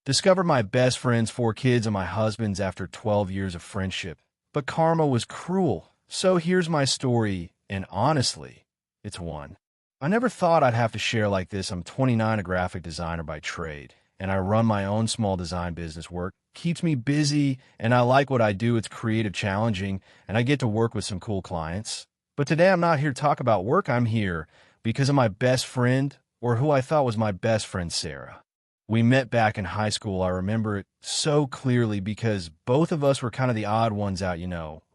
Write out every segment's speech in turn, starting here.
Discovered my best friend's 4 kids and my husband's after 12 years of friendship. But karma was cruel. So here's my story, and honestly, it's one. I never thought I'd have to share like this. I'm 29, a graphic designer by trade, and I run my own small design business. Work keeps me busy, and I like what I do. It's creative, challenging, and I get to work with some cool clients. But today I'm not here to talk about work. I'm here because of my best friend, or who I thought was my best friend, Sarah. We met back in high school. I remember it so clearly because both of us were kind of the odd ones out,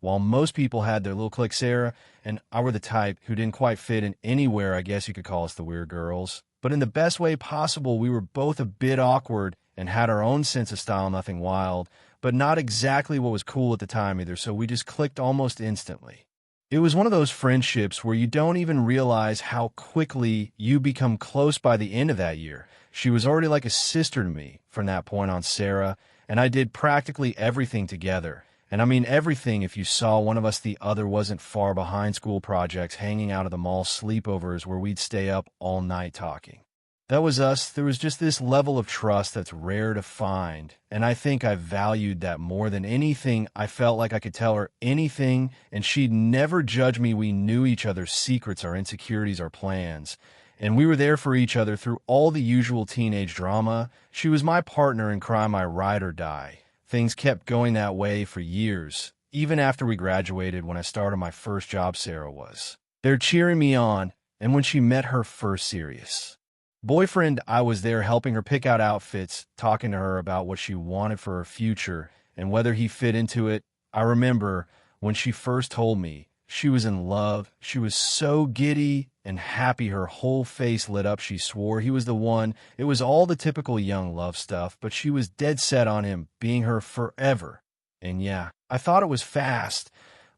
While most people had their little clique, Sarah and I were the type who didn't quite fit in anywhere. I guess you could call us the weird girls. But in the best way possible, we were both a bit awkward and had our own sense of style, nothing wild, but not exactly what was cool at the time either, so we just clicked almost instantly. It was one of those friendships where you don't even realize how quickly you become close by the end of that year. She was already like a sister to me from that point on, Sarah, and I did practically everything together. And I mean everything. If you saw one of us, the other wasn't far behind. School projects, hanging out at the mall, sleepovers where we'd stay up all night talking. That was us. There was just this level of trust that's rare to find, and I think I valued that more than anything. I felt like I could tell her anything, and she'd never judge me. We knew each other's secrets, our insecurities, our plans, and we were there for each other through all the usual teenage drama. She was my partner in crime, my ride or die. Things kept going that way for years, even after we graduated. When I started my first job, Sarah was there cheering me on, and when she met her first serious boyfriend, I was there helping her pick out outfits, talking to her about what she wanted for her future and whether he fit into it. I remember when she first told me she was in love. She was so giddy and happy. Her whole face lit up. She swore he was the one. It was all the typical young love stuff, but she was dead set on him being her forever. And yeah, I thought it was fast.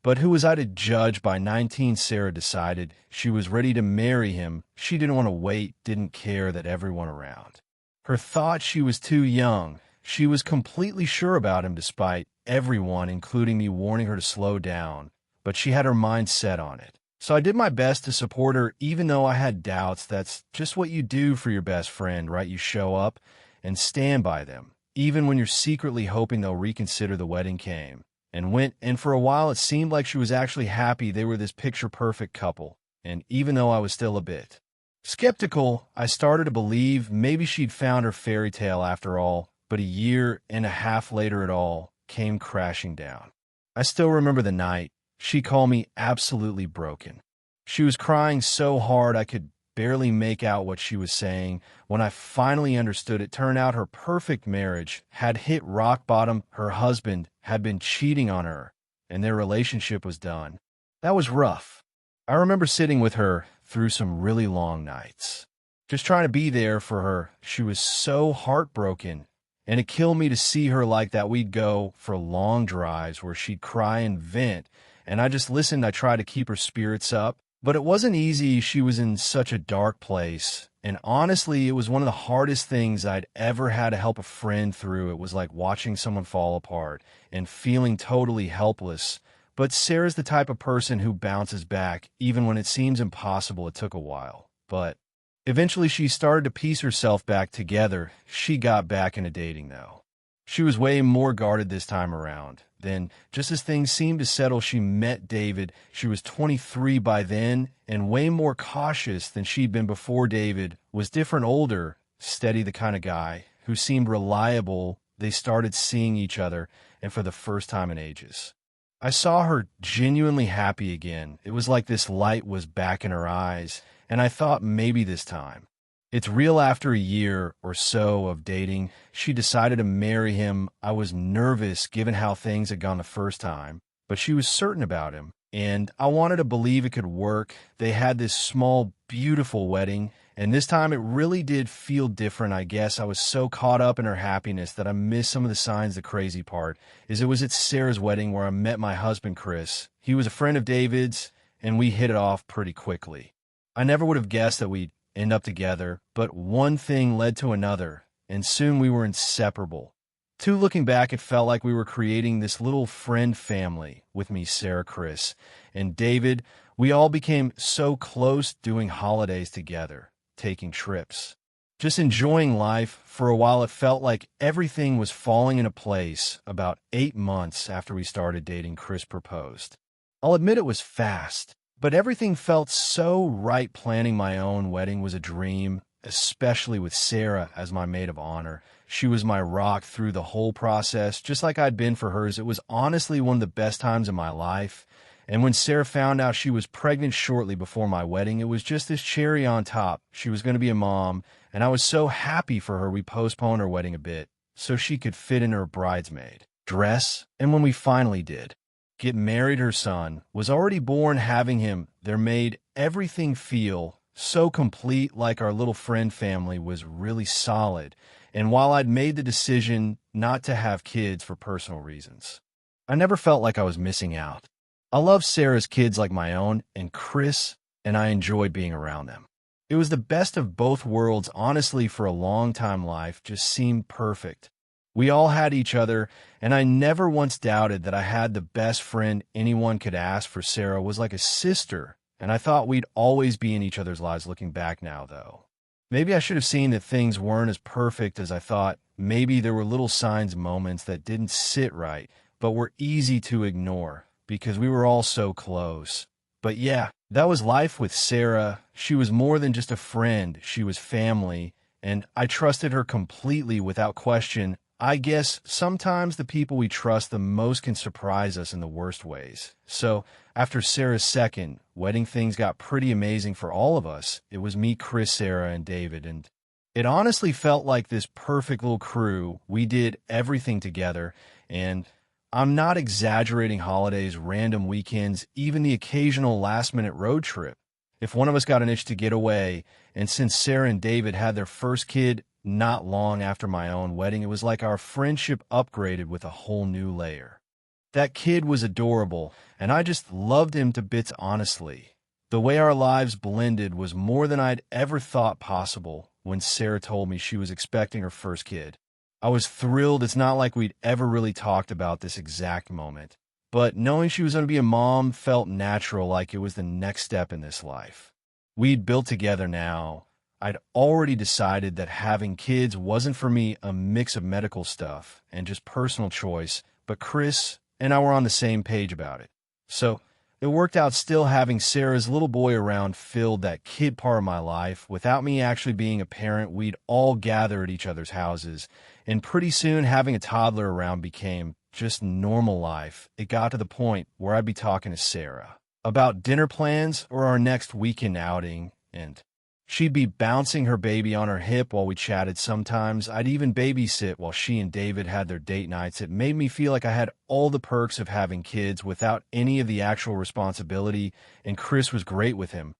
But who was I to judge? By 19, Sarah decided she was ready to marry him. She didn't want to wait, didn't care that everyone around her thought she was too young. She was completely sure about him despite everyone, including me, warning her to slow down. But she had her mind set on it. So I did my best to support her, even though I had doubts. That's just what you do for your best friend, right? You show up and stand by them, even when you're secretly hoping they'll reconsider. The wedding came and went, and for a while it seemed like she was actually happy. They were this picture-perfect couple, and even though I was still a bit skeptical, I started to believe maybe she'd found her fairy tale after all. But a year and a half later, it all came crashing down. I still remember the night. She called me absolutely broken. She was crying so hard I could barely make out what she was saying. When I finally understood, it turned out her perfect marriage had hit rock bottom. Her husband had been cheating on her, and their relationship was done. That was rough. I remember sitting with her through some really long nights, just trying to be there for her. She was so heartbroken, and it killed me to see her like that. We'd go for long drives where she'd cry and vent, and I just listened. I tried to keep her spirits up. But it wasn't easy. She was in such a dark place. And honestly, it was one of the hardest things I'd ever had to help a friend through. It was like watching someone fall apart and feeling totally helpless. But Sarah's the type of person who bounces back, even when it seems impossible. It took a while. But eventually she started to piece herself back together. She got back into dating, though. She was way more guarded this time around. Then, just as things seemed to settle, she met David. She was 23 by then and way more cautious than she'd been before. David was different, older, steady, the kind of guy who seemed reliable. They started seeing each other, and for the first time in ages, I saw her genuinely happy again. It was like this light was back in her eyes, and I thought maybe this time it's real. After a year or so of dating, she decided to marry him. I was nervous given how things had gone the first time, but she was certain about him, and I wanted to believe it could work. They had this small, beautiful wedding, and this time it really did feel different. I guess I was so caught up in her happiness that I missed some of the signs. The crazy part is it was at Sarah's wedding where I met my husband, Chris. He was a friend of David's, and we hit it off pretty quickly. I never would have guessed that we'd end up together, but one thing led to another, and soon we were inseparable. Looking back, it felt like we were creating this little friend family with me, Sarah, Chris, and David. We all became so close, doing holidays together, taking trips just enjoying life. For a while, it felt like everything was falling into place. About 8 months after we started dating, Chris proposed. I'll admit it was fast, but everything felt so right. Planning my own wedding was a dream, especially with Sarah as my maid of honor. She was my rock through the whole process, just like I'd been for hers. It was honestly one of the best times of my life. And when Sarah found out she was pregnant shortly before my wedding, it was just this cherry on top. She was going to be a mom, and I was so happy for her. We postponed her wedding a bit so she could fit in her bridesmaid dress. And when we finally did get married, her son was already born. Having him there made everything feel so complete, like our little friend family was really solid. And while I'd made the decision not to have kids for personal reasons, I never felt like I was missing out. I love Sarah's kids like my own, and Chris and I enjoyed being around them. It was the best of both worlds. Honestly, for a long time, life just seemed perfect. We all had each other, and I never once doubted that I had the best friend anyone could ask for. Sarah was like a sister, and I thought we'd always be in each other's lives. Looking back now, though, maybe I should have seen that things weren't as perfect as I thought. Maybe there were little signs, moments that didn't sit right, but were easy to ignore because we were all so close. But yeah, that was life with Sarah. She was more than just a friend. She was family, and I trusted her completely without question. I guess sometimes the people we trust the most can surprise us in the worst ways. So after Sarah's second wedding, things got pretty amazing for all of us. It was me, Chris, Sarah, and David, and it honestly felt like this perfect little crew. We did everything together, and I'm not exaggerating. Holidays, random weekends, even the occasional last-minute road trip. If one of us got an itch to get away, and since Sarah and David had their first kid not long after my own wedding, it was like our friendship upgraded with a whole new layer. That kid was adorable, and I just loved him to bits. Honestly, the way our lives blended was more than I'd ever thought possible. When Sarah told me she was expecting her first kid, I was thrilled. It's not like we'd ever really talked about this exact moment, but knowing she was going to be a mom felt natural, like it was the next step in this life we'd built together. Now, I'd already decided that having kids wasn't for me, a mix of medical stuff and just personal choice, but Chris and I were on the same page about it. So it worked out. Still, having Sarah's little boy around filled that kid part of my life. Without me actually being a parent, we'd all gather at each other's houses, and pretty soon having a toddler around became just normal life. It got to the point where I'd be talking to Sarah about dinner plans or our next weekend outing, and she'd be bouncing her baby on her hip while we chatted. Sometimes I'd even babysit while she and David had their date nights. It made me feel like I had all the perks of having kids without any of the actual responsibility, and Chris was great with him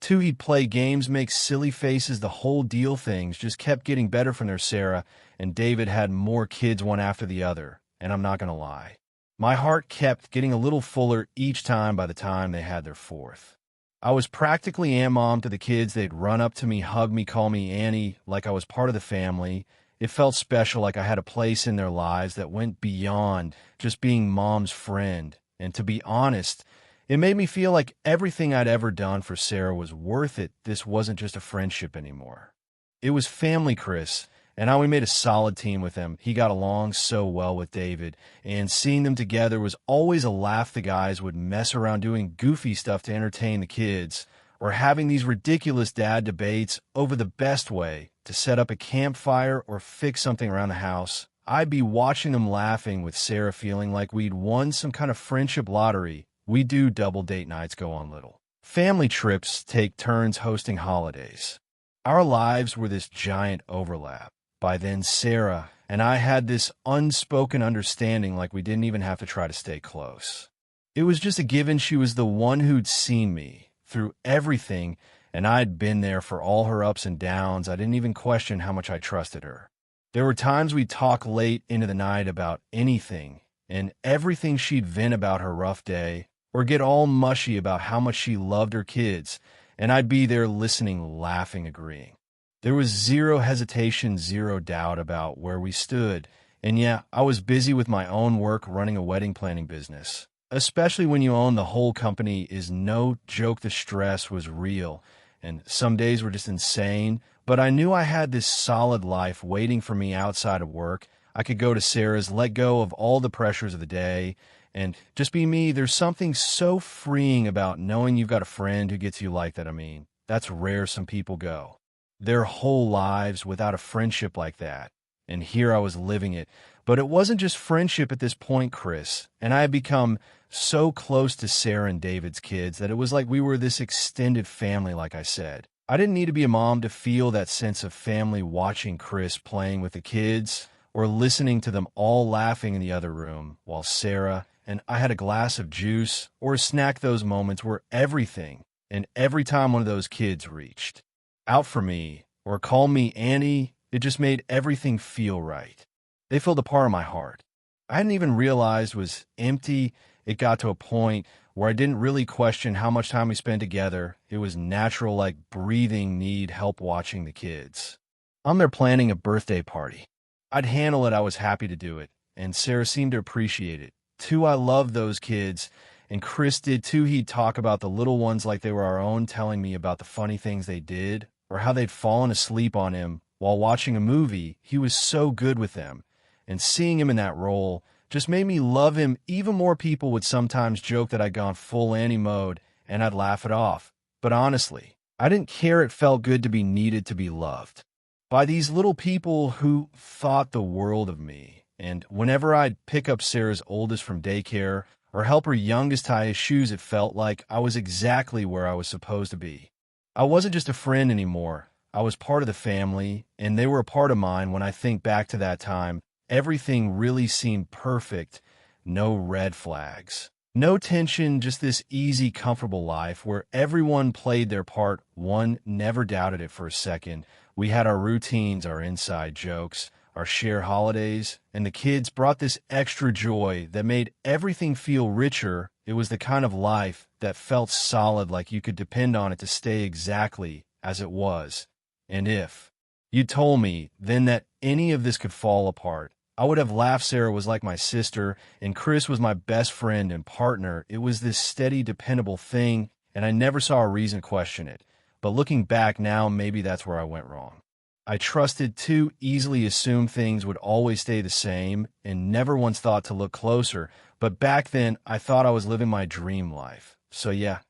too. He'd play games, make silly faces, the whole deal. Things just kept getting better from there. Sarah and David had more kids, one after the other, and I'm not going to lie, my heart kept getting a little fuller each time. By the time they had their fourth, I was practically Aunt Mom to the kids. They'd run up to me, hug me, call me Annie, like I was part of the family. It felt special, like I had a place in their lives that went beyond just being Mom's friend. And to be honest, it made me feel like everything I'd ever done for Sarah was worth it. This wasn't just a friendship anymore. It was family. Chris and I, we made a solid team with him. He got along so well with David, and seeing them together was always a laugh. The guys would mess around doing goofy stuff to entertain the kids, or having these ridiculous dad debates over the best way to set up a campfire or fix something around the house. I'd be watching them laughing, with Sarah feeling like we'd won some kind of friendship lottery. We'd do double date nights, go on little family trips, take turns hosting holidays. Our lives were this giant overlap. By then, Sarah and I had this unspoken understanding, like we didn't even have to try to stay close. It was just a given. She was the one who'd seen me through everything, and I'd been there for all her ups and downs. I didn't even question how much I trusted her. There were times we'd talk late into the night about anything and everything. She'd vent about her rough day or get all mushy about how much she loved her kids, and I'd be there listening, laughing, agreeing. There was zero hesitation, zero doubt about where we stood. And yeah, I was busy with my own work, running a wedding planning business. Especially when you own the whole company is no joke. The stress was real, and some days were just insane, but I knew I had this solid life waiting for me outside of work. I could go to Sarah's, let go of all the pressures of the day, and just be me. There's something so freeing about knowing you've got a friend who gets you like that. I mean, that's rare. Some people go their whole lives without a friendship like that. And here I was living it. But it wasn't just friendship at this point, Chris. And I had become so close to Sarah and David's kids that it was like we were this extended family, like I said. I didn't need to be a mom to feel that sense of family watching Chris playing with the kids or listening to them all laughing in the other room while Sarah and I had a glass of juice or a snack. Those moments were everything. And every time one of those kids reached out for me or called me Annie, it just made everything feel right. They filled a part of my heart I hadn't even realized was empty. It got to a point where I didn't really question how much time we spent together. It was natural, like breathing, need help watching the kids. I'm there planning a birthday party. I'd handle it. I was happy to do it. And Sarah seemed to appreciate it. Too, I loved those kids. And Chris did too. He'd talk about the little ones like they were our own, telling me about the funny things they did or how they'd fallen asleep on him while watching a movie. He was so good with them. And seeing him in that role just made me love him. Even more. People would sometimes joke that I'd gone full Annie mode, and I'd laugh it off. But honestly, I didn't care. It felt good to be needed, to be loved by these little people who thought the world of me. And whenever I'd pick up Sarah's oldest from daycare or help her youngest tie his shoes, it felt like I was exactly where I was supposed to be. I wasn't just a friend anymore. I was part of the family, and they were a part of mine. When I think back to that time, everything really seemed perfect. No red flags, no tension, just this easy, comfortable life where everyone played their part. One never doubted it for a second. We had our routines, our inside jokes, our shared holidays, and the kids brought this extra joy that made everything feel richer. It was the kind of life that felt solid, like you could depend on it to stay exactly as it was. And if you told me then that any of this could fall apart, I would have laughed. Sarah was like my sister, and Chris was my best friend and partner. It was this steady, dependable thing, and I never saw a reason to question it. But looking back now, maybe that's where I went wrong. I trusted too easily, assumed things would always stay the same, and never once thought to look closer. But back then, I thought I was living my dream life. So yeah,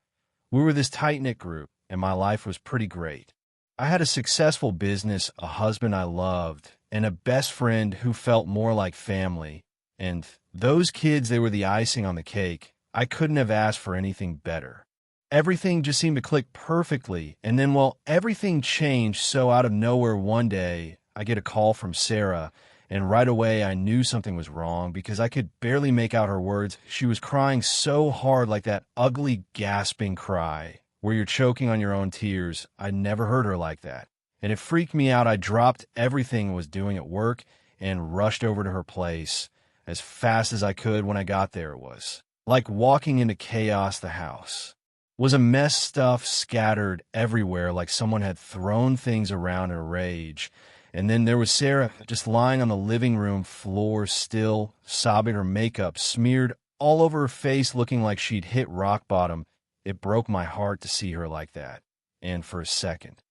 we were this tight-knit group, and my life was pretty great. I had a successful business, a husband I loved, and a best friend who felt more like family. And those kids, they were the icing on the cake. I couldn't have asked for anything better. Everything just seemed to click perfectly. And then, well, everything changed. So out of nowhere one day, I get a call from Sarah, and right away I knew something was wrong because I could barely make out her words. She was crying so hard, like that ugly gasping cry where you're choking on your own tears. I'd never heard her like that. And it freaked me out. I dropped everything I was doing at work and rushed over to her place as fast as I could. When I got there, it was like walking into chaos. The house was a mess, stuff scattered everywhere, like someone had thrown things around in a rage. And then there was Sarah just lying on the living room floor, still sobbing, her makeup smeared all over her face, looking like she'd hit rock bottom. It broke my heart to see her like that. And for a second,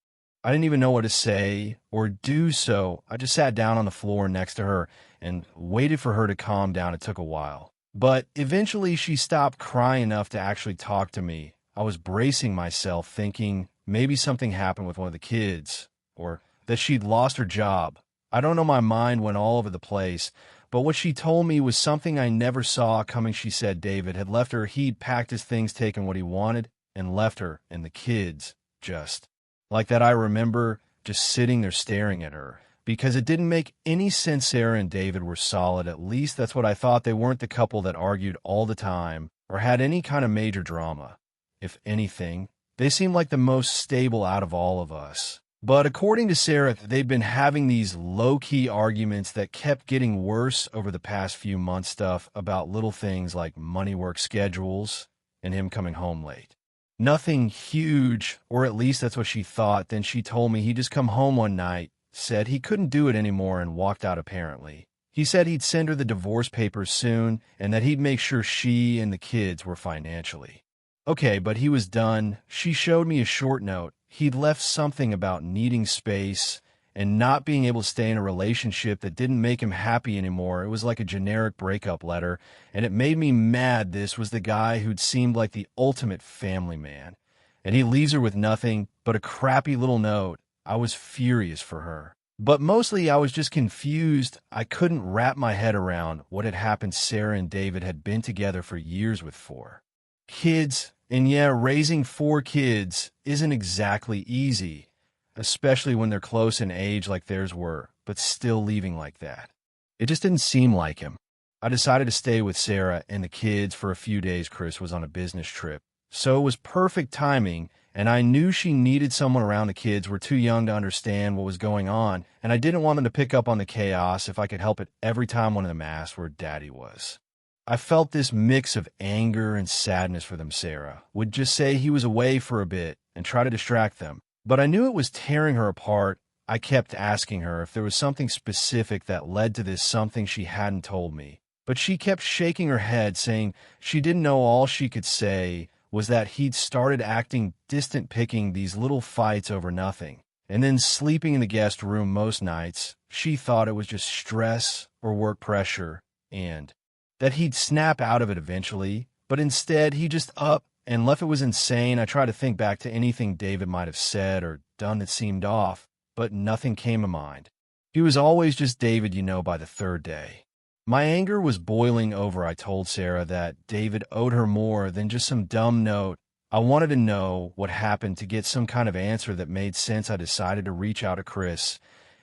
I didn't even know what to say or do, so I just sat down on the floor next to her and waited for her to calm down. It took a while, but eventually she stopped crying enough to actually talk to me. I was bracing myself, thinking maybe something happened with one of the kids or that she'd lost her job. I don't know, my mind went all over the place, but what she told me was something I never saw coming. She said David had left her. He'd packed his things, taken what he wanted, and left her and the kids just like that. I remember just sitting there staring at her because it didn't make any sense. Sarah and David were solid. At least that's what I thought. They weren't the couple that argued all the time or had any kind of major drama. If anything, they seemed like the most stable out of all of us. But according to Sarah, they'd been having these low-key arguments that kept getting worse over the past few months, stuff about little things like money, work schedules, and him coming home late. Nothing huge, or at least that's what she thought. Then she told me he'd just come home one night, said he couldn't do it anymore, and walked out apparently. He said he'd send her the divorce papers soon, and that he'd make sure she and the kids were financially okay, but he was done. She showed me a short note He'd left something about needing space and not being able to stay in a relationship that didn't make him happy anymore. It was like a generic breakup letter, and it made me mad this was the guy who'd seemed like the ultimate family man. And he leaves her with nothing but a crappy little note. I was furious for her. But mostly I was just confused. I couldn't wrap my head around what had happened Sarah and David had been together for years with for. Kids, and yeah, raising 4 kids isn't exactly easy, especially when they're close in age like theirs were, but still leaving like that. It just didn't seem like him. I decided to stay with Sarah and the kids for a few days. Chris was on a business trip, so it was perfect timing, and I knew she needed someone around. The kids were too young to understand what was going on, and I didn't want them to pick up on the chaos if I could help it every time one of them asked where Daddy was. I felt this mix of anger and sadness for them. Sarah would just say he was away for a bit and try to distract them, but I knew it was tearing her apart. I kept asking her if there was something specific that led to this, something she hadn't told me. But she kept shaking her head, saying she didn't know. All she could say was that he'd started acting distant, picking these little fights over nothing, and then sleeping in the guest room most nights. She thought it was just stress or work pressure, and that he'd snap out of it eventually, but instead he just up and left. It was insane. I tried to think back to anything David might have said or done that seemed off, but nothing came to mind. He was always just David, by the 3rd day. My anger was boiling over. I told Sarah that David owed her more than just some dumb note. I wanted to know what happened, to get some kind of answer that made sense. I decided to reach out to Chris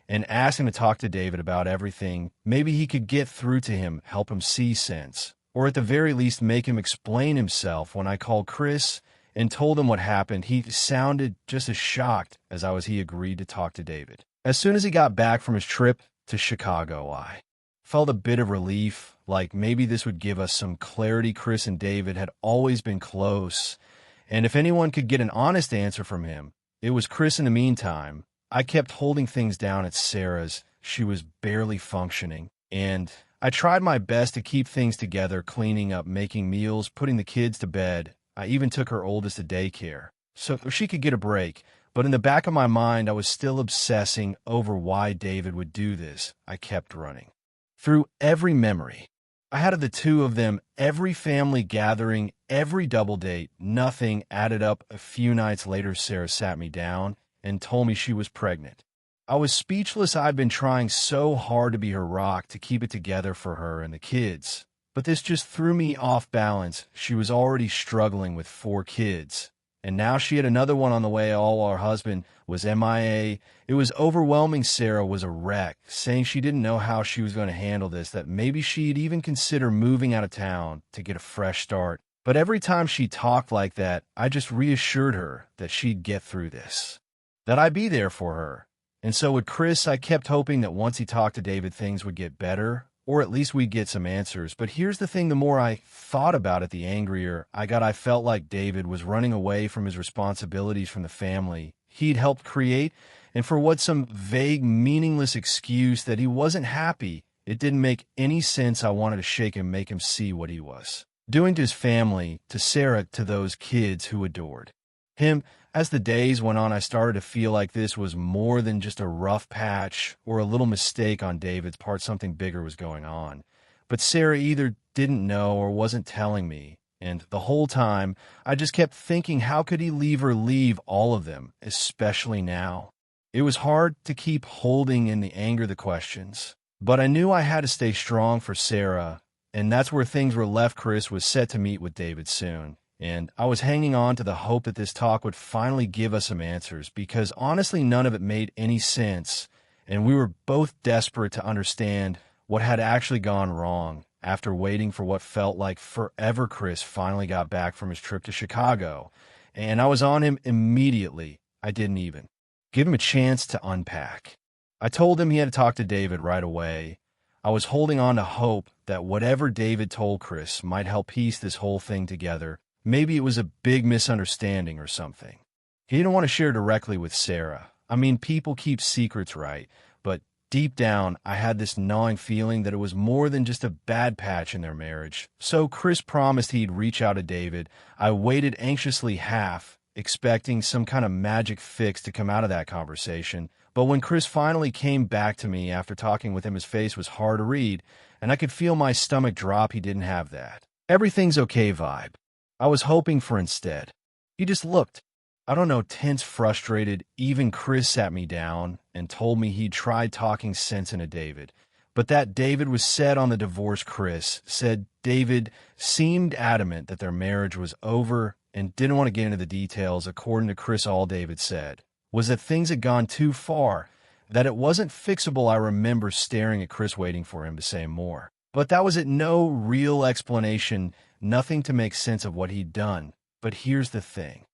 and ask him to talk to David about everything. Maybe he could get through to him, help him see sense, or at the very least make him explain himself. When I called Chris and told him what happened, he sounded just as shocked as I was. He agreed to talk to David. As soon as he got back from his trip to Chicago, I felt a bit of relief, like maybe this would give us some clarity. Chris and David had always been close, and if anyone could get an honest answer from him, it was Chris. In the meantime, I kept holding things down at Sarah's. She was barely functioning, and I tried my best to keep things together, cleaning up, making meals, putting the kids to bed. I even took her oldest to daycare so she could get a break. But in the back of my mind, I was still obsessing over why David would do this. I kept running through every memory I had of the two of them, every family gathering, every double date. Nothing added up. A few nights later, Sarah sat me down and told me she was pregnant. I was speechless. I'd been trying so hard to be her rock, to keep it together for her and the kids. But this just threw me off balance. She was already struggling with 4 kids, and now she had another one on the way. All while her husband was MIA. It was overwhelming. Sarah was a wreck, saying she didn't know how she was going to handle this, that maybe she'd even consider moving out of town to get a fresh start. But every time she talked like that, I just reassured her that she'd get through this, that I'd be there for her. And so with Chris, I kept hoping that once he talked to David, things would get better, or at least we'd get some answers. But here's the thing, the more I thought about it, the angrier I got. I felt like David was running away from his responsibilities, from the family he'd helped create, and for what, some vague, meaningless excuse that he wasn't happy. It didn't make any sense. I wanted to shake him, make him see what he was doing to his family, to Sarah, to those kids who adored him. As the days went on, I started to feel like this was more than just a rough patch or a little mistake on David's part. Something bigger was going on. But Sarah either didn't know or wasn't telling me. And the whole time, I just kept thinking, how could he leave her, leave all of them, especially now? It was hard to keep holding in the anger, the questions. But I knew I had to stay strong for Sarah, and that's where things were left. Chris was set to meet with David soon, and I was hanging on to the hope that this talk would finally give us some answers, because honestly, none of it made any sense, and we were both desperate to understand what had actually gone wrong. After waiting for what felt like forever, Chris finally got back from his trip to Chicago, and I was on him immediately. I didn't even give him a chance to unpack. I told him he had to talk to David right away. I was holding on to hope that whatever David told Chris might help piece this whole thing together. Maybe it was a big misunderstanding or something. He didn't want to share directly with Sarah. I mean, people keep secrets, right? But deep down, I had this gnawing feeling that it was more than just a bad patch in their marriage. So Chris promised he'd reach out to David. I waited anxiously, half expecting some kind of magic fix to come out of that conversation. But when Chris finally came back to me after talking with him, his face was hard to read, and I could feel my stomach drop. He didn't have that "everything's okay" vibe I was hoping for instead. He just looked, I don't know, tense, frustrated. Even Chris sat me down and told me he'd tried talking sense into David, but that David was set on the divorce. Chris said David seemed adamant that their marriage was over and didn't want to get into the details. According to Chris, all David said was that things had gone too far, that it wasn't fixable. I remember staring at Chris, waiting for him to say more. But that was it. No real explanation, nothing to make sense of what he'd done. But here's the thing.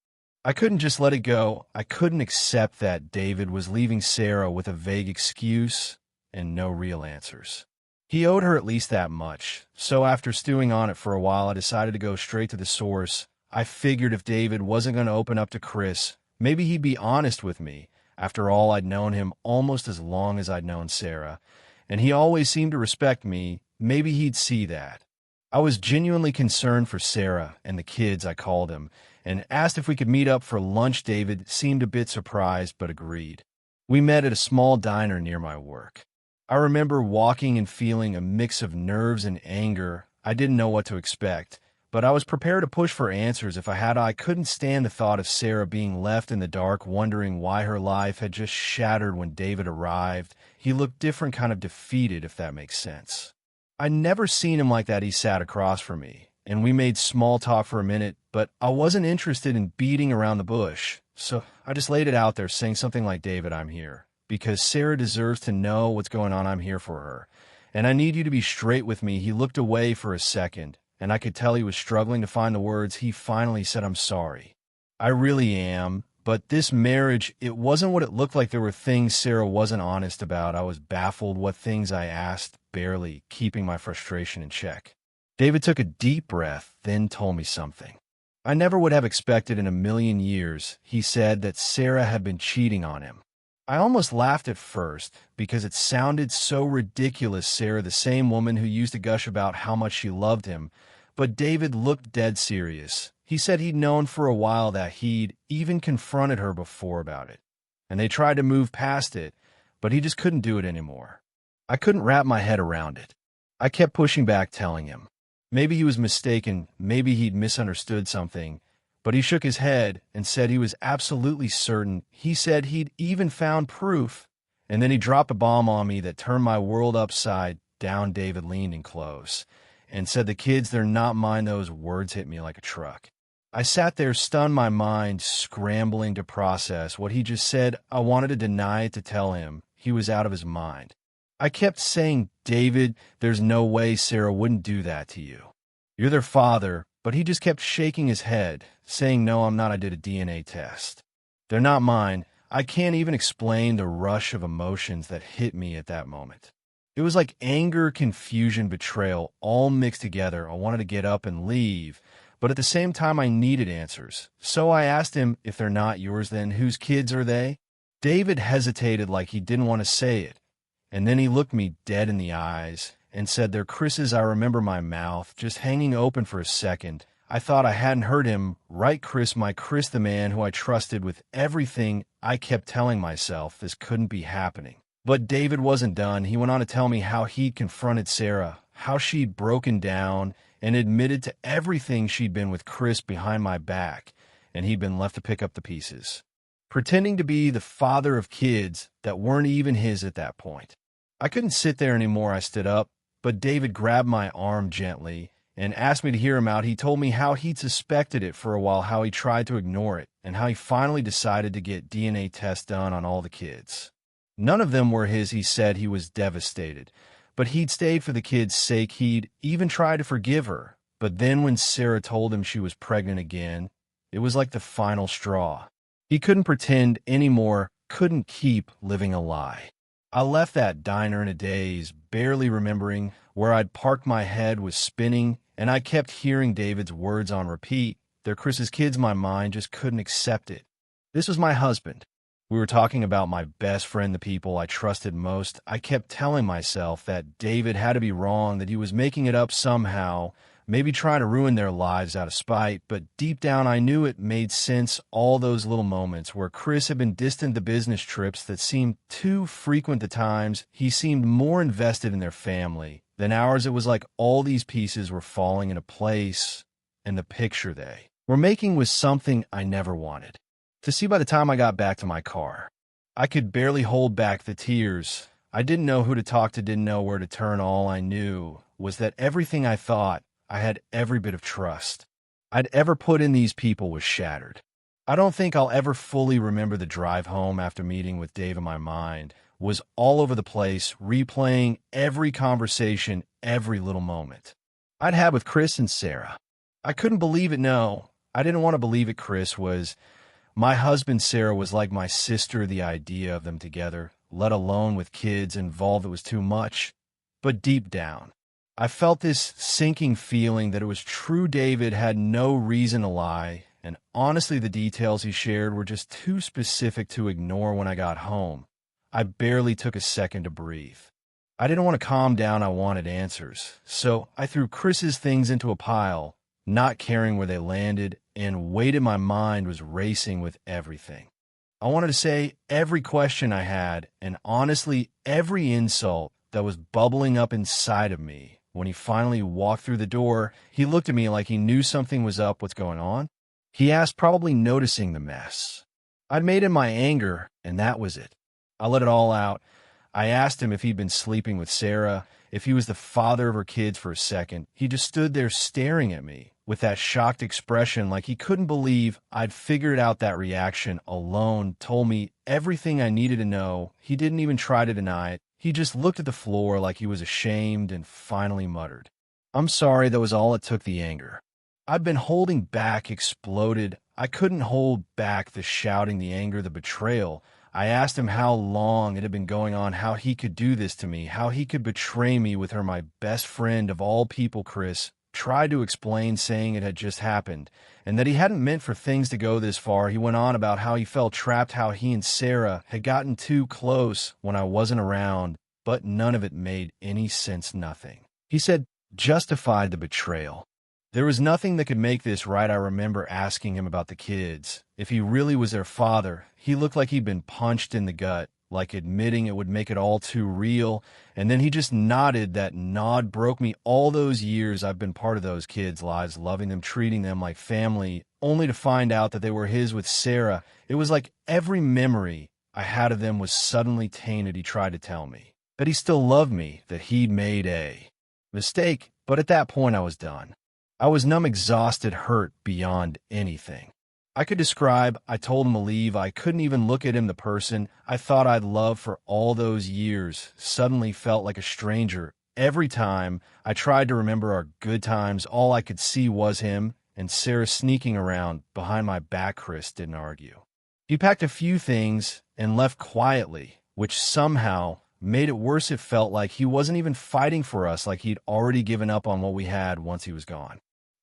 I couldn't just let it go. I couldn't accept that David was leaving Sarah with a vague excuse and no real answers. He owed her at least that much. So after stewing on it for a while, I decided to go straight to the source. I figured if David wasn't going to open up to Chris, maybe he'd be honest with me. After all, I'd known him almost as long as I'd known Sarah, and he always seemed to respect me. Maybe he'd see that. I was genuinely concerned for Sarah and the kids. I called him and asked if we could meet up for lunch. David seemed a bit surprised, but agreed. We met at a small diner near my work. I remember walking and feeling a mix of nerves and anger. I didn't know what to expect, but I was prepared to push for answers if I had. I couldn't stand the thought of Sarah being left in the dark, wondering why her life had just shattered when David arrived. He looked different, kind of defeated, if that makes sense. I'd never seen him like that. He sat across from me, and we made small talk for a minute, but I wasn't interested in beating around the bush. So I just laid it out there, saying something like, David, I'm here because Sarah deserves to know what's going on. I'm here for her, and I need you to be straight with me. He looked away for a second, and I could tell he was struggling to find the words. He finally said, I'm sorry. I really am. But this marriage, it wasn't what it looked like. There were things Sarah wasn't honest about. I was baffled. What things? I asked, barely keeping my frustration in check. David took a deep breath, then told me something I never would have expected in a million years. He said that Sarah had been cheating on him. I almost laughed at first because it sounded so ridiculous. Sarah, the same woman who used to gush about how much she loved him. But David looked dead serious. He said he'd known for a while, that he'd even confronted her before about it, and they tried to move past it, but he just couldn't do it anymore. I couldn't wrap my head around it. I kept pushing back, telling him maybe he was mistaken, maybe he'd misunderstood something, but he shook his head and said he was absolutely certain. He said he'd even found proof, and then he dropped a bomb on me that turned my world upside down. David leaned in close and said, the kids, they're not mine. Those words hit me like a truck. I sat there, stunned, my mind scrambling to process what he just said. I wanted to deny it, to tell him he was out of his mind. I kept saying, David, there's no way Sarah wouldn't do that to you. You're their father. But he just kept shaking his head, saying, no, I'm not. I did a DNA test. They're not mine. I can't even explain the rush of emotions that hit me at that moment. It was like anger, confusion, betrayal, all mixed together. I wanted to get up and leave, but at the same time, I needed answers. So I asked him, if they're not yours, then whose kids are they? David hesitated, like he didn't want to say it. And then he looked me dead in the eyes and said, they're Chris's. I remember my mouth just hanging open for a second. I thought I hadn't heard him right. Chris, my Chris, the man who I trusted with everything. I kept telling myself this couldn't be happening. But David wasn't done. He went on to tell me how he'd confronted Sarah, how she'd broken down and admitted to everything she'd been with Chris behind my back, and he'd been left to pick up the pieces, pretending to be the father of kids that weren't even his at that point. I couldn't sit there anymore. I stood up, but David grabbed my arm gently and asked me to hear him out. He told me how he'd suspected it for a while, how he tried to ignore it, and how he finally decided to get DNA tests done on all the kids. None of them were his. He said he was devastated, but he'd stayed for the kids' sake. He'd even tried to forgive her. But then when Sarah told him she was pregnant again, it was like the final straw. He couldn't pretend anymore, couldn't keep living a lie. I left that diner in a daze, barely remembering where I'd parked. My head was spinning, and I kept hearing David's words on repeat. They're Chris's kids. My mind just couldn't accept it. This was my husband. We were talking about my best friend, the people I trusted most. I kept telling myself that David had to be wrong, that he was making it up somehow, maybe trying to ruin their lives out of spite, but deep down I knew it made sense, all those little moments where Chris had been distant to business trips that seemed too frequent at times. He seemed more invested in their family than ours. It was like all these pieces were falling into place, and the picture they were making was something I never wanted to see. By the time I got back to my car, I could barely hold back the tears. I didn't know who to talk to, didn't know where to turn. All I knew was that everything I thought I had every bit of trust I'd ever put in these people was shattered. I don't think I'll ever fully remember the drive home after meeting with Dave. In my mind was all over the place, replaying every conversation, every little moment I'd had with Chris and Sarah. I couldn't believe it. No, I didn't want to believe it. Chris was my husband. Sarah was like my sister. The idea of them together, let alone with kids involved, it was too much. But deep down, I felt this sinking feeling that it was true. David had no reason to lie, and honestly, the details he shared were just too specific to ignore. When I got home, I barely took a second to breathe. I didn't want to calm down. I wanted answers. So I threw Chris's things into a pile, not caring where they landed, and waited. My mind was racing with everything I wanted to say, every question I had, and honestly, every insult that was bubbling up inside of me. When he finally walked through the door, he looked at me like he knew something was up. What's going on? He asked, probably noticing the mess I'd made in my anger, and that was it. I let it all out. I asked him if he'd been sleeping with Sarah, if he was the father of her kids. For a second, he just stood there staring at me with that shocked expression, like he couldn't believe I'd figured out. That reaction alone told me everything I needed to know. He didn't even try to deny it. He just looked at the floor like he was ashamed and finally muttered, "I'm sorry." That was all it took. The anger I'd been holding back exploded. I couldn't hold back the shouting, the anger, the betrayal. I asked him how long it had been going on, how he could do this to me, how he could betray me with her, my best friend of all people. Chris tried to explain, saying it had just happened and that he hadn't meant for things to go this far. He went on about how he felt trapped, how he and Sarah had gotten too close when I wasn't around, but none of it made any sense. Nothing, he said, justified the betrayal. There was nothing that could make this right. I remember asking him about the kids, if he really was their father. He looked like he'd been punched in the gut, like admitting it would make it all too real, and then he just nodded. That nod broke me. All those years I've been part of those kids' lives, loving them, treating them like family, only to find out that they were his with Sarah. It was like every memory I had of them was suddenly tainted. He tried to tell me that he still loved me, that he'd made a mistake, but at that point I was done. I was numb, exhausted, hurt beyond anything I could describe. I told him to leave. I couldn't even look at him. The person I thought I'd loved for all those years suddenly felt like a stranger. Every time I tried to remember our good times, all I could see was him and Sarah sneaking around behind my back. Chris didn't argue. He packed a few things and left quietly, which somehow made it worse. It felt like he wasn't even fighting for us, like he'd already given up on what we had once he was gone.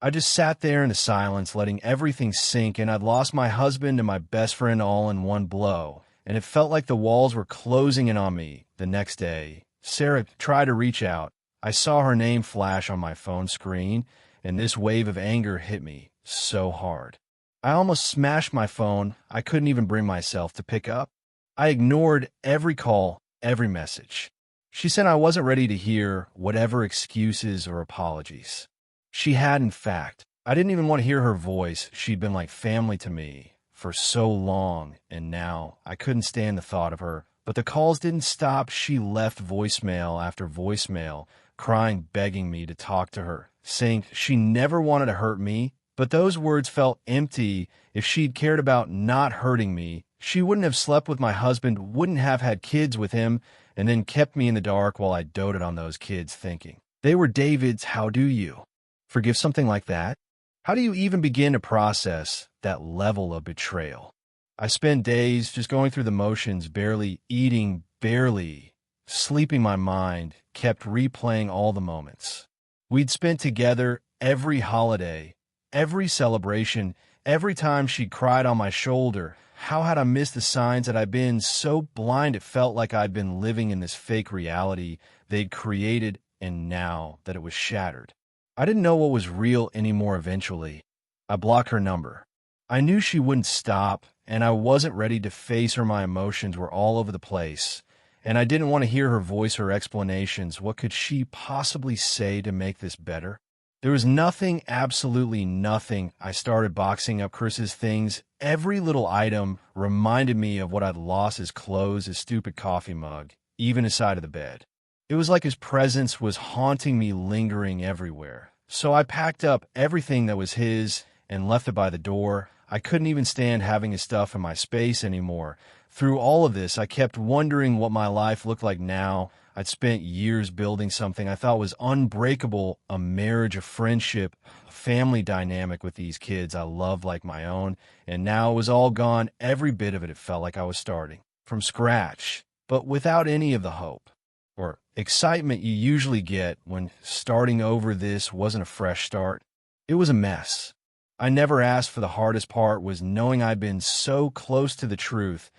I just sat there in the silence, letting everything sink in. I'd lost my husband and my best friend all in one blow, and it felt like the walls were closing in on me. The next day, Sarah tried to reach out. I saw her name flash on my phone screen, and this wave of anger hit me so hard. I almost smashed my phone. I couldn't even bring myself to pick up. I ignored every call, every message. She said I wasn't ready to hear whatever excuses or apologies she had. In fact, I didn't even want to hear her voice. She'd been like family to me for so long, and now I couldn't stand the thought of her. But the calls didn't stop. She left voicemail after voicemail, crying, begging me to talk to her, saying she never wanted to hurt me. But those words felt empty. If she'd cared about not hurting me, she wouldn't have slept with my husband, wouldn't have had kids with him, and then kept me in the dark while I doted on those kids, thinking they were David's. How do you forgive something like that? How do you even begin to process that level of betrayal? I spent days just going through the motions, barely eating, barely sleeping. My mind kept replaying all the moments we'd spent together, every holiday, every celebration, every time she cried on my shoulder. How had I missed the signs? That I'd been so blind it felt like I'd been living in this fake reality they'd created, and now that it was shattered, I didn't know what was real anymore eventually. I blocked her number. I knew she wouldn't stop, and I wasn't ready to face her. My emotions were all over the place, and I didn't want to hear her voice or explanations. What could she possibly say to make this better? There was nothing, absolutely nothing. I started boxing up Chris's things. Every little item reminded me of what I'd lost: his clothes, his stupid coffee mug, even his side of the bed. It was like his presence was haunting me, lingering everywhere. So I packed up everything that was his and left it by the door. I couldn't even stand having his stuff in my space anymore. Through all of this, I kept wondering what my life looked like now. I'd spent years building something I thought was unbreakable, a marriage, a friendship, a family dynamic with these kids I loved like my own, and now it was all gone. Every bit of it. It felt like I was starting from scratch, but without any of the hope or excitement you usually get when starting over. This wasn't a fresh start. It was a mess. I never asked for the hardest part was knowing I'd been so close to the truth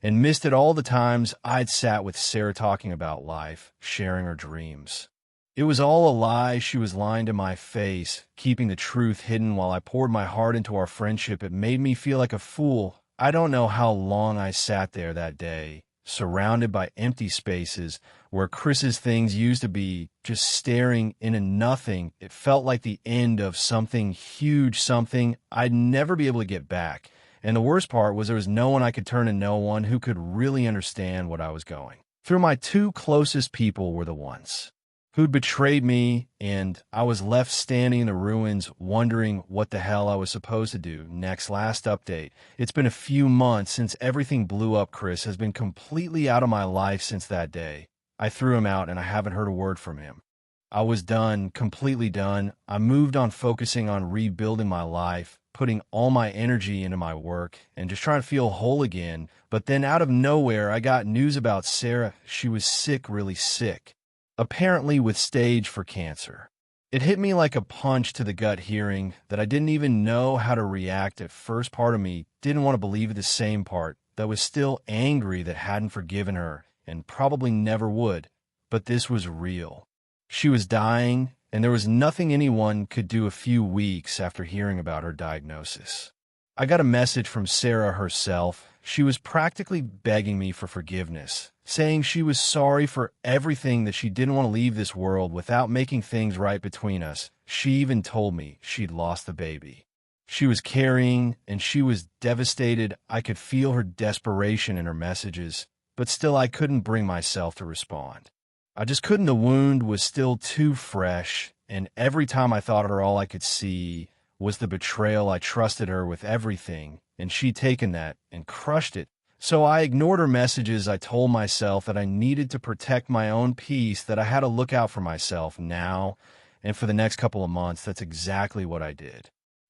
and missed it all the times I'd sat with Sarah talking about life, sharing her dreams. It was all a lie. She was lying to my face, keeping the truth hidden while I poured my heart into our friendship. It made me feel like a fool. I don't know how long I sat there that day, surrounded by empty spaces where Chris's things used to be, just staring into nothing. It felt like the end of something huge, something I'd never be able to get back. And the worst part was there was no one I could turn to, no one who could really understand what I was going through. My two closest people were the ones who'd betrayed me, and I was left standing in the ruins wondering what the hell I was supposed to do next. Last update. It's been a few months since everything blew up. Chris has been completely out of my life since that day. I threw him out, and I haven't heard a word from him. I was done, completely done. I moved on, focusing on rebuilding my life, putting all my energy into my work, and just trying to feel whole again. But then out of nowhere, I got news about Sarah. She was sick, really sick, apparently with stage 4 cancer. It hit me like a punch to the gut, hearing that I didn't even know how to react at first. Part of me didn't want to believe it, the same part that was still angry that hadn't forgiven her and probably never would. But this was real. She was dying, and there was nothing anyone could do. A few weeks after hearing about her diagnosis, I got a message from Sarah herself. She was practically begging me for forgiveness, saying she was sorry for everything, that she didn't want to leave this world without making things right between us. She even told me she'd lost the baby she was carrying, and she was devastated. I could feel her desperation in her messages, but still I couldn't bring myself to respond. I just couldn't. The wound was still too fresh, and every time I thought of her, all I could see was the betrayal. I trusted her with everything, and she'd taken that and crushed it. So I ignored her messages. I told myself that I needed to protect my own peace, that I had to look out for myself now and for the next couple of months. That's exactly what I did.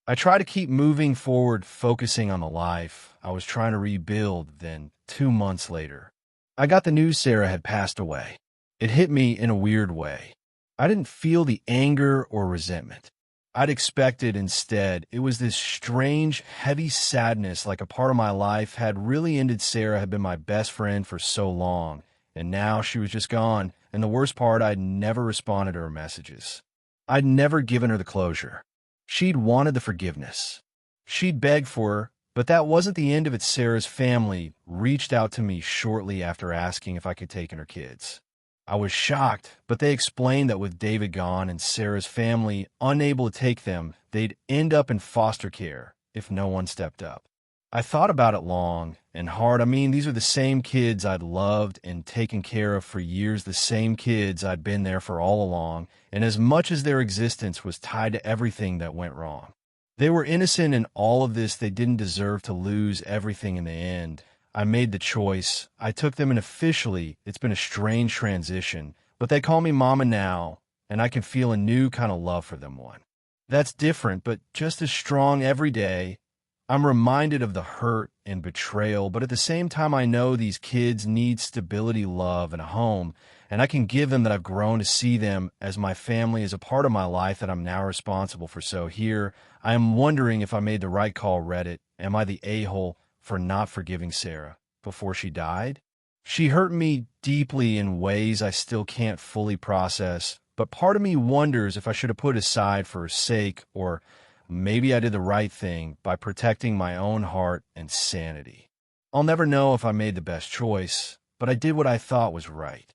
I tried to keep moving forward, focusing on the life I was trying to rebuild. Then, 2 months later, I got the news Sarah had passed away. It hit me in a weird way. I didn't feel the anger or resentment I'd expected. Instead, it was this strange, heavy sadness, like a part of my life had really ended. Sarah had been my best friend for so long, and now she was just gone. And the worst part, I'd never responded to her messages. I'd never given her the closure she'd wanted, the forgiveness she'd begged for. But that wasn't the end of it. Sarah's family reached out to me shortly after, asking if I could take in her kids. I was shocked, but they explained that with David gone and Sarah's family unable to take them, they'd end up in foster care if no one stepped up. I thought about it long and hard. I mean, these are the same kids I'd loved and taken care of for years, the same kids I'd been there for all along, and as much as their existence was tied to everything that went wrong. They were innocent in all of this. They didn't deserve to lose everything in the end. I made the choice. I took them, and officially, it's been a strange transition, but they call me Mama now, and I can feel a new kind of love for them. One that's different, but just as strong. Every day, I'm reminded of the hurt and betrayal, but at the same time, I know these kids need stability, love, and a home, and I can give them that. I've grown to see them as my family, as a part of my life that I'm now responsible for. So here, I am wondering if I made the right call. Reddit, am I the a-hole for not forgiving Sarah before she died? She hurt me deeply in ways I still can't fully process. but part of me wonders if I should have put aside for her sake, or maybe I did the right thing by protecting my own heart and sanity. I'll never know if I made the best choice, but I did what I thought was right.